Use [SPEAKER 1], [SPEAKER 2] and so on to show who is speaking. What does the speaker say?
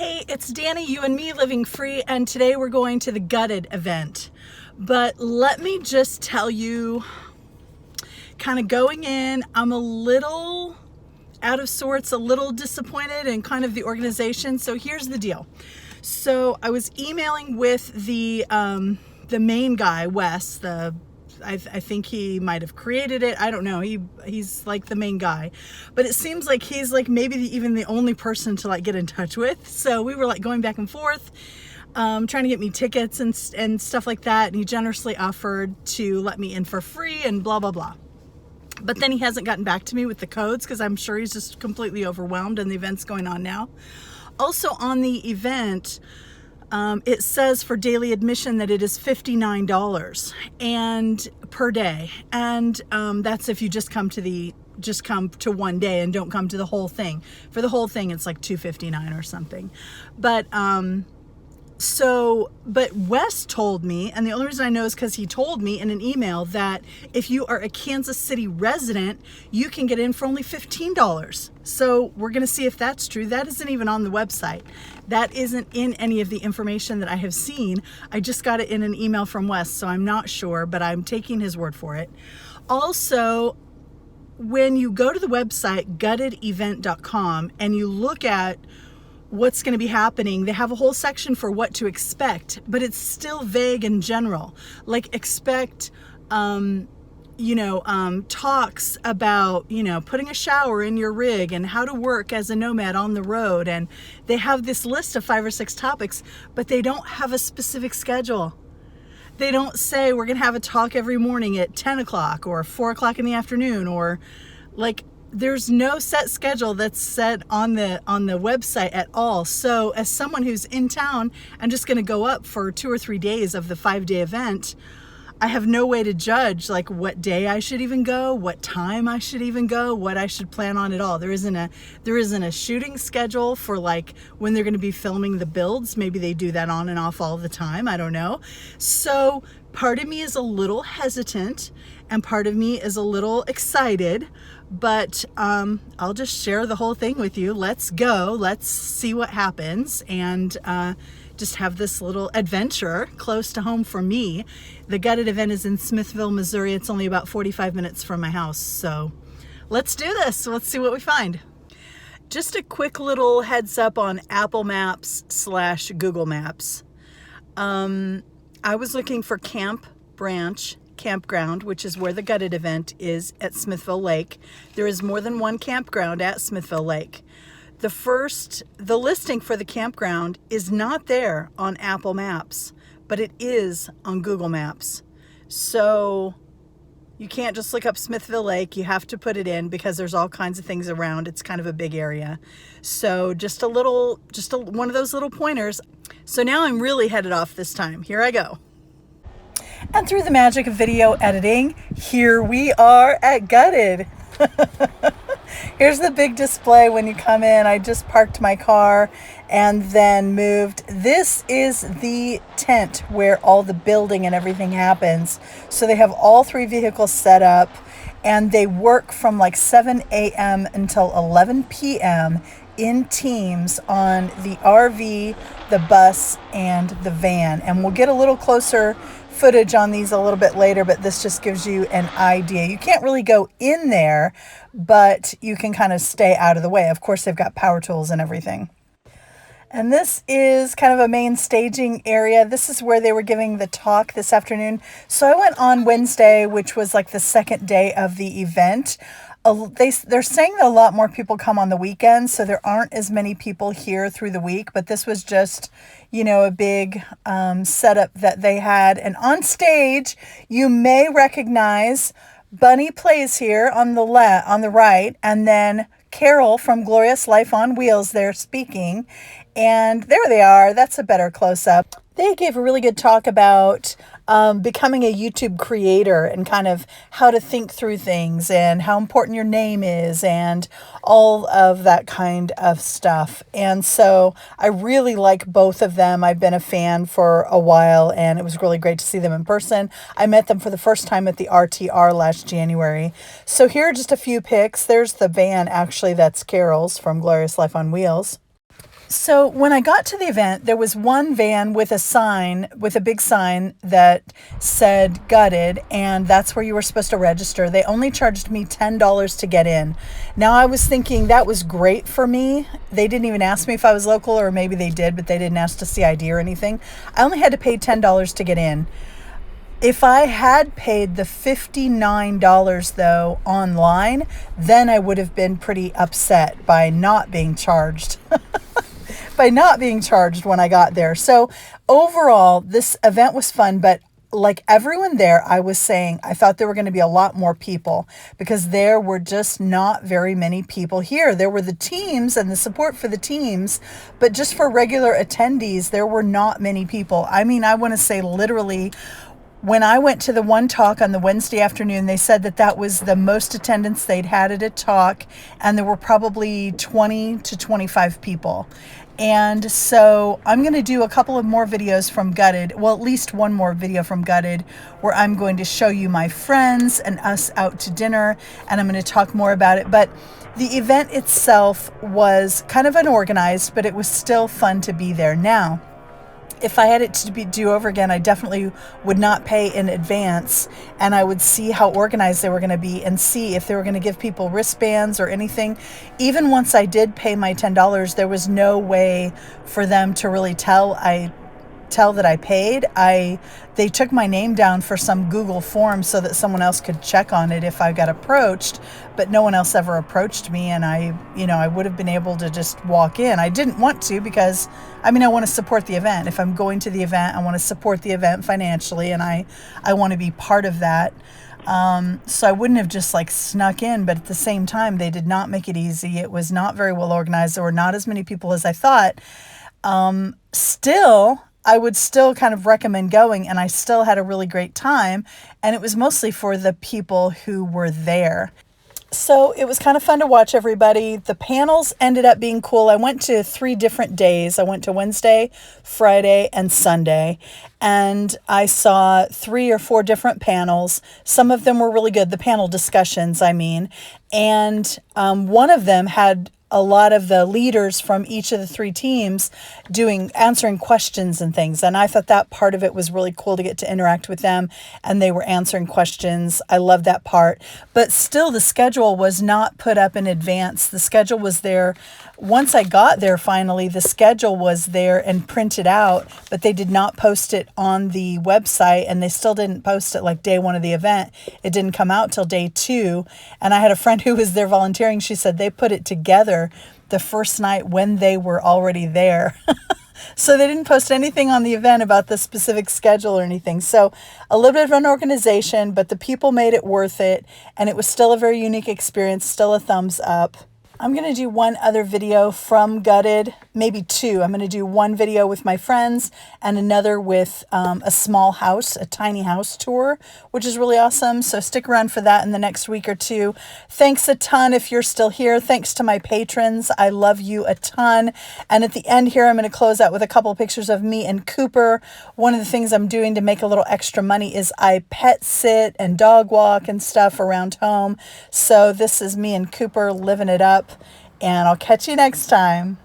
[SPEAKER 1] Hey, it's Dani, you and me living free, and today we're going to the Gutted event. But let me just tell you, kind of going in, I'm a little out of sorts, a little disappointed in kind of the organization. So here's the deal. So I was emailing with the main guy, Wes, I think he might have created it. I don't know. He's like the main guy, but it seems like he's like maybe even the only person to like get in touch with. So we were like going back and forth, trying to get me tickets and stuff like that. And he generously offered to let me in for free and blah, blah, blah. But then he hasn't gotten back to me with the codes because I'm sure he's just completely overwhelmed and the event's going on now. Also on the event, it says for daily admission that it is $59 and per day, and that's if you just come to one day and don't come to the whole thing. For the whole thing, it's like $259 or something. But but Wes told me, and the only reason I know is because he told me in an email that if you are a Kansas City resident, you can get in for only $15. So we're going to see if that's true. That isn't even on the website. That isn't in any of the information that I have seen. I just got it in an email from Wes, so I'm not sure, but I'm taking his word for it. Also, when you go to the website, guttedevent.com, and you look at what's going to be happening, they have a whole section for what to expect, but it's still vague and general. Like expect, talks about, putting a shower in your rig and how to work as a nomad on the road. And they have this list of 5 or 6 topics, but they don't have a specific schedule. They don't say we're going to have a talk every morning at 10 o'clock or 4 o'clock in the afternoon, or like, there's no set schedule that's set on the website at all. So as someone who's in town and just going to go up for 2 or 3 days of the 5-day event, I have no way to judge like what day I should even go, what time I should even go, what I should plan on at all. There isn't a shooting schedule for like when they're going to be filming the builds. Maybe they do that on and off all the time. I don't know. So part of me is a little hesitant and part of me is a little excited, but I'll just share the whole thing with you. Let's go. Let's see what happens and just have this little adventure close to home for me. The Gutted event is in Smithville, Missouri. It's only about 45 minutes from my house. So let's do this. Let's see what we find. Just a quick little heads up on Apple Maps / Google Maps. I was looking for Camp Branch Campground, which is where the Gutted event is at Smithville Lake. There is more than one campground at Smithville Lake. The listing for the campground is not there on Apple Maps, but it is on Google Maps. So you can't just look up Smithville Lake. You have to put it in because there's all kinds of things around. It's kind of a big area. So just one of those little pointers. So now I'm really headed off this time. Here I go. And through the magic of video editing, here we are at Gutted. Here's the big display when you come in. I just parked my car and then moved. This is the tent where all the building and everything happens. So they have all 3 vehicles set up and they work from like 7 a.m. until 11 p.m. in teams on the RV, the bus, and the van. And we'll get a little closer footage on these a little bit later, but this just gives you an idea. You can't really go in there, but you can kind of stay out of the way. Of course, they've got power tools and everything. And this is kind of a main staging area. This is where they were giving the talk this afternoon. So I went on Wednesday, which was like the second day of the event. They're saying that a lot more people come on the weekends, so there aren't as many people here through the week, but this was just, a big setup that they had. And on stage, you may recognize Bunny plays here on the right, and then Carol from Glorious Life on Wheels there speaking. And there they are. That's a better close-up. They gave a really good talk about becoming a YouTube creator and kind of how to think through things and how important your name is and all of that kind of stuff. And so I really like both of them. I've been a fan for a while and it was really great to see them in person. I met them for the first time at the RTR last January. So here are just a few pics. There's the van actually that's Carol's from Glorious Life on Wheels. So when I got to the event, there was one van with a sign, with a big sign that said gutted, and that's where you were supposed to register. They only charged me $10 to get in. Now I was thinking that was great for me. They didn't even ask me if I was local, or maybe they did, but they didn't ask to see ID or anything. I only had to pay $10 to get in. If I had paid the $59 though online, then I would have been pretty upset by not being charged. By not being charged when I got there. So overall, this event was fun, but like everyone there, I was saying, I thought there were going to be a lot more people because there were just not very many people here. There were the teams and the support for the teams, but just for regular attendees, there were not many people. I mean, I want to say literally, when I went to the one talk on the Wednesday afternoon, they said that that was the most attendance they'd had at a talk, and there were probably 20 to 25 people. And so I'm going to do a couple of more videos from Gutted, well, at least one more video from Gutted, where I'm going to show you my friends and us out to dinner, and I'm going to talk more about it. But the event itself was kind of unorganized, but it was still fun to be there. Now, if I had it to do over again, I definitely would not pay in advance, and I would see how organized they were going to be and see if they were going to give people wristbands or anything. Even once I did pay my $10, there was no way for them to really tell that I paid. They took my name down for some Google form so that someone else could check on it if I got approached, but no one else ever approached me, and I would have been able to just walk in. I didn't want to because I want to support the event. If I'm going to the event, I want to support the event financially, and I want to be part of that. So I wouldn't have just like snuck in, but at the same time, they did not make it easy. It was not very well organized. There were not as many people as I thought. Still, I would still kind of recommend going, and I still had a really great time, and it was mostly for the people who were there. So it was kind of fun to watch everybody. The panels ended up being cool. I went to 3 different days. I went to Wednesday, Friday, and Sunday, and I saw 3 or 4 different panels. Some of them were really good, the panel discussions, and one of them had a lot of the leaders from each of the 3 teams answering questions and things. And I thought that part of it was really cool to get to interact with them, and they were answering questions. I love that part. But still, the schedule was not put up in advance. The schedule was there. Once I got there, finally, the schedule was there and printed out, but they did not post it on the website, and they still didn't post it like day 1 of the event. It didn't come out till day 2. And I had a friend who was there volunteering. She said they put it together the first night when they were already there. So they didn't post anything on the event about the specific schedule or anything. So a little bit of an organization, but the people made it worth it, and it was still a very unique experience, still a thumbs up. I'm going to do one other video from Gutted, maybe 2. I'm going to do one video with my friends and another with a small house, a tiny house tour, which is really awesome. So stick around for that in the next week or 2. Thanks a ton if you're still here. Thanks to my patrons. I love you a ton. And at the end here, I'm going to close out with a couple of pictures of me and Cooper. One of the things I'm doing to make a little extra money is I pet sit and dog walk and stuff around home. So this is me and Cooper living it up. And I'll catch you next time.